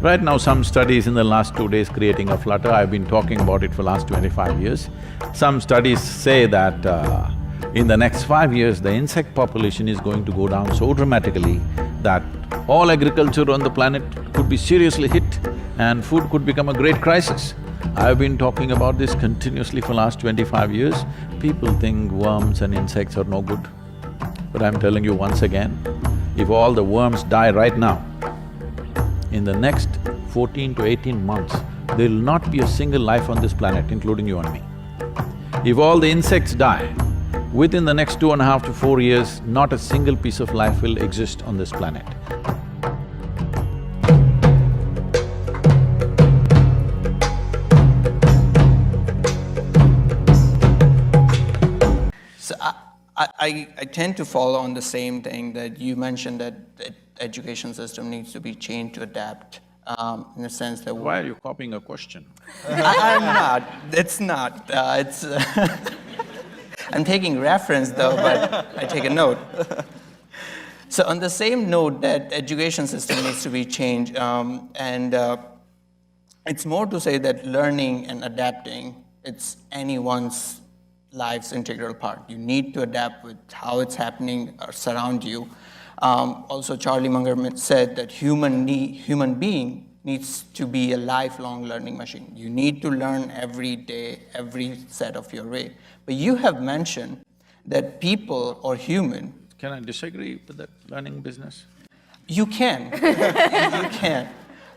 Right now, some studies in the last 2 days creating a flutter, I've been talking about it for last 25 years. Some studies say that in the next 5 years, the insect population is going to go down so dramatically that all agriculture on the planet could be seriously hit and food could become a great crisis. I've been talking about this continuously for last 25 years. People think worms and insects are no good. But I'm telling you once again, if all the worms die right now, in the next 14 to 18 months, there will not be a single life on this planet, including you and me. If all the insects die, within the next 2.5 to 4 years, not a single piece of life will exist on this planet. So I tend to follow on the same thing that you mentioned, that the education system needs to be changed to adapt, in a sense that… Why are you copying a question? I'm not, it's not, it's… I'm taking reference though, but I take a note. So on the same note that education system needs to be changed, it's more to say that learning and adapting, it's anyone's life's integral part. You need to adapt with how it's happening around you. Also, Charlie Munger said that human being needs to be a lifelong learning machine. You need to learn every day, every set of your way. But you have mentioned that people or human… Can I disagree with that learning business? You can, you can.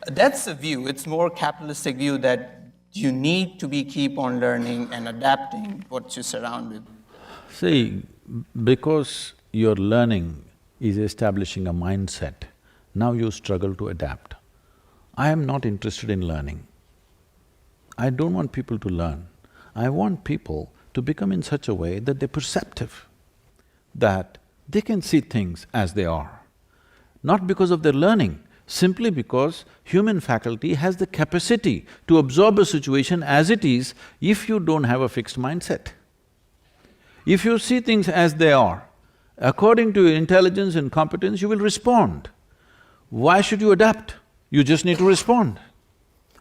That's the view, it's more capitalistic view that you need to keep on learning and adapting what you surround with. See, because your learning is establishing a mindset, now you struggle to adapt. I am not interested in learning. I don't want people to learn. I want people to become in such a way that they're perceptive, that they can see things as they are. Not because of their learning, simply because human faculty has the capacity to absorb a situation as it is if you don't have a fixed mindset. If you see things as they are, according to your intelligence and competence, you will respond. Why should you adapt? You just need to respond.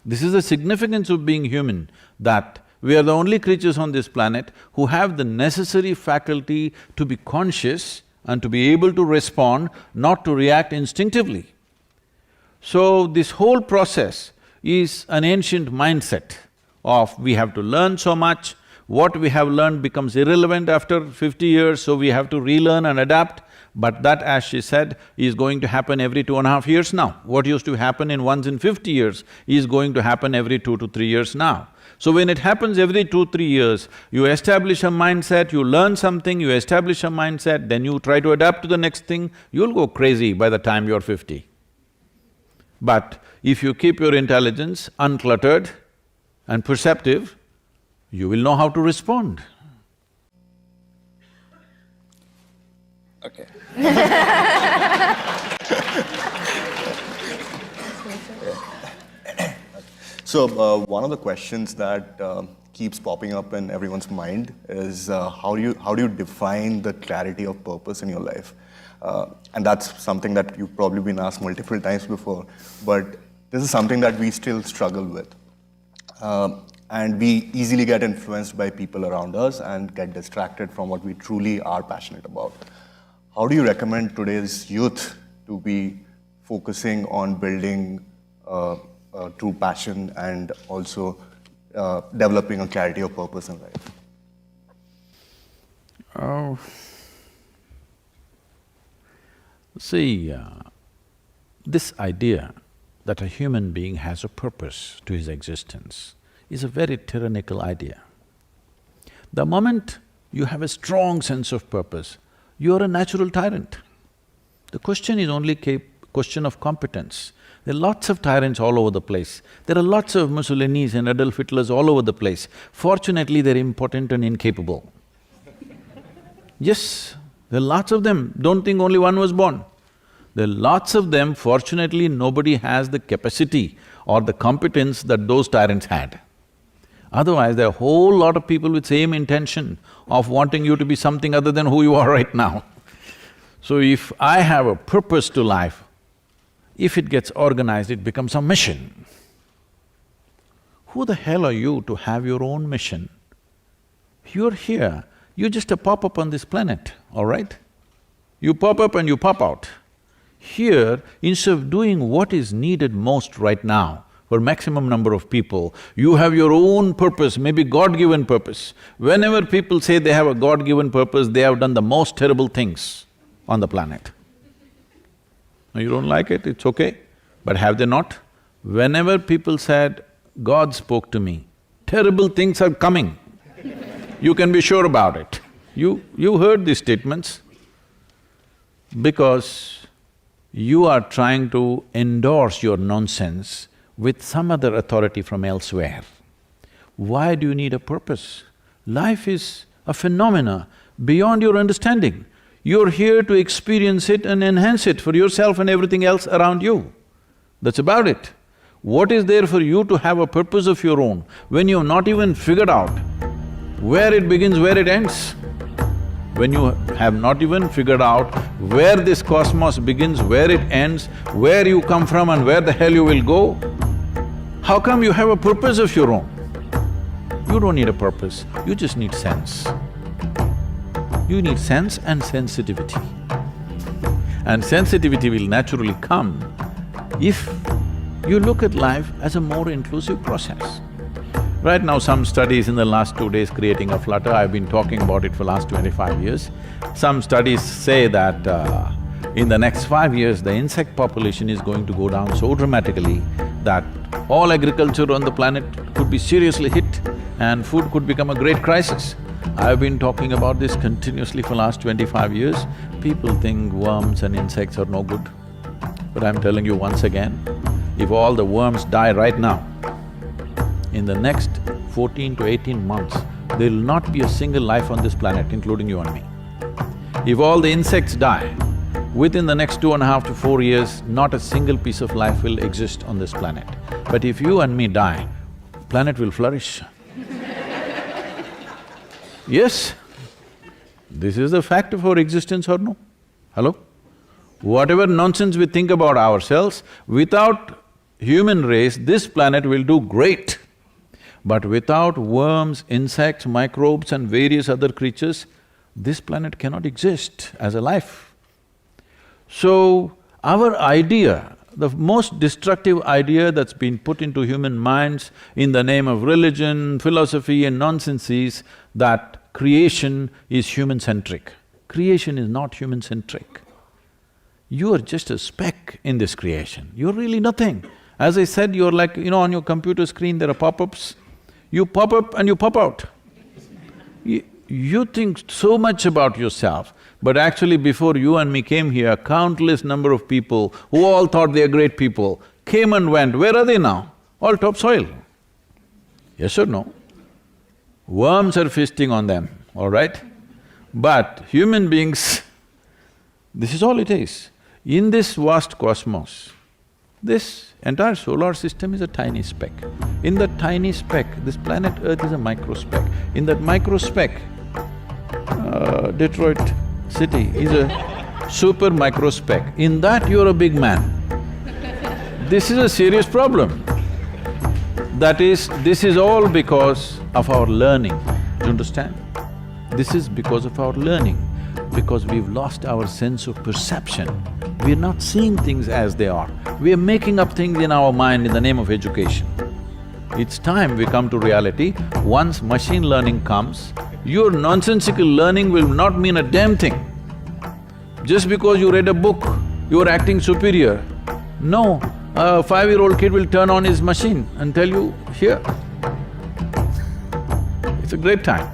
This is the significance of being human, that we are the only creatures on this planet who have the necessary faculty to be conscious and to be able to respond, not to react instinctively. So this whole process is an ancient mindset of we have to learn so much, what we have learned becomes irrelevant after 50 years, so we have to relearn and adapt. But that, as she said, is going to happen every 2.5 years now. What used to happen once in 50 years is going to happen every 2 to 3 years now. So when it happens every 2-3 years, you establish a mindset, you learn something, you establish a mindset, then you try to adapt to the next thing, you'll go crazy by the time you're 50. But if you keep your intelligence uncluttered and perceptive, you will know how to respond. Okay. So, one of the questions that keeps popping up in everyone's mind is how do you define the clarity of purpose in your life? And that's something that you've probably been asked multiple times before, but this is something that we still struggle with. And we easily get influenced by people around us and get distracted from what we truly are passionate about. How do you recommend today's youth to be focusing on building true passion and also developing a clarity of purpose in life? See, this idea that a human being has a purpose to his existence is a very tyrannical idea. The moment you have a strong sense of purpose, you are a natural tyrant. The question is only a question of competence. There are lots of tyrants all over the place. There are lots of Mussolinis and Adolf Hitlers all over the place. Fortunately, they're impotent and incapable. Yes, there are lots of them. Don't think only one was born. There are lots of them. Fortunately, nobody has the capacity or the competence that those tyrants had. Otherwise, there are a whole lot of people with same intention of wanting you to be something other than who you are right now. So if I have a purpose to life, if it gets organized, it becomes a mission. Who the hell are you to have your own mission? You're here, you're just a pop-up on this planet, all right? You pop up and you pop out. Here, instead of doing what is needed most right now for maximum number of people, you have your own purpose, maybe God-given purpose. Whenever people say they have a God-given purpose, they have done the most terrible things on the planet. Now, you don't like it, it's okay, but have they not? Whenever people said, God spoke to me, terrible things are coming. You can be sure about it. You heard these statements because you are trying to endorse your nonsense with some other authority from elsewhere. Why do you need a purpose? Life is a phenomena beyond your understanding. You're here to experience it and enhance it for yourself and everything else around you. That's about it. What is there for you to have a purpose of your own when you've not even figured out where it begins, where it ends? When you have not even figured out where this cosmos begins, where it ends, where you come from and where the hell you will go, how come you have a purpose of your own? You don't need a purpose, you just need sense. You need sense and sensitivity. And sensitivity will naturally come if you look at life as a more inclusive process. Right now, some studies in the last 2 days creating a flutter, I've been talking about it for last 25 years. Some studies say that in the next 5 years, the insect population is going to go down so dramatically that all agriculture on the planet could be seriously hit and food could become a great crisis. I've been talking about this continuously for last 25 years. People think worms and insects are no good. But I'm telling you once again, if all the worms die right now, in the next 14 to 18 months, there will not be a single life on this planet, including you and me. If all the insects die, within the next 2.5 to 4 years, not a single piece of life will exist on this planet. But if you and me die, planet will flourish. Yes, this is the fact of our existence or no? Hello? Whatever nonsense we think about ourselves, without human race, this planet will do great. But without worms, insects, microbes and various other creatures, this planet cannot exist as a life. So, our idea, the most destructive idea that's been put into human minds in the name of religion, philosophy and nonsense is that creation is human-centric. Creation is not human-centric. You are just a speck in this creation, you're really nothing. As I said, you're like, on your computer screen there are pop-ups. You pop up and you pop out. You think so much about yourself, but actually before you and me came here, countless number of people who all thought they are great people came and went. Where are they now? All topsoil. Yes or no? Worms are feasting on them, all right? But human beings, this is all it is. In this vast cosmos, this entire solar system is a tiny speck. In that tiny speck, this planet Earth is a micro speck. In that micro speck, Detroit city is a super micro speck. In that you're a big man. This is a serious problem. This is all because of our learning, do you understand? This is because of our learning, because we've lost our sense of perception. We're not seeing things as they are. We're making up things in our mind in the name of education. It's time we come to reality. Once machine learning comes, your nonsensical learning will not mean a damn thing. Just because you read a book, you're acting superior. No, a 5-year-old kid will turn on his machine and tell you, here. It's a great time.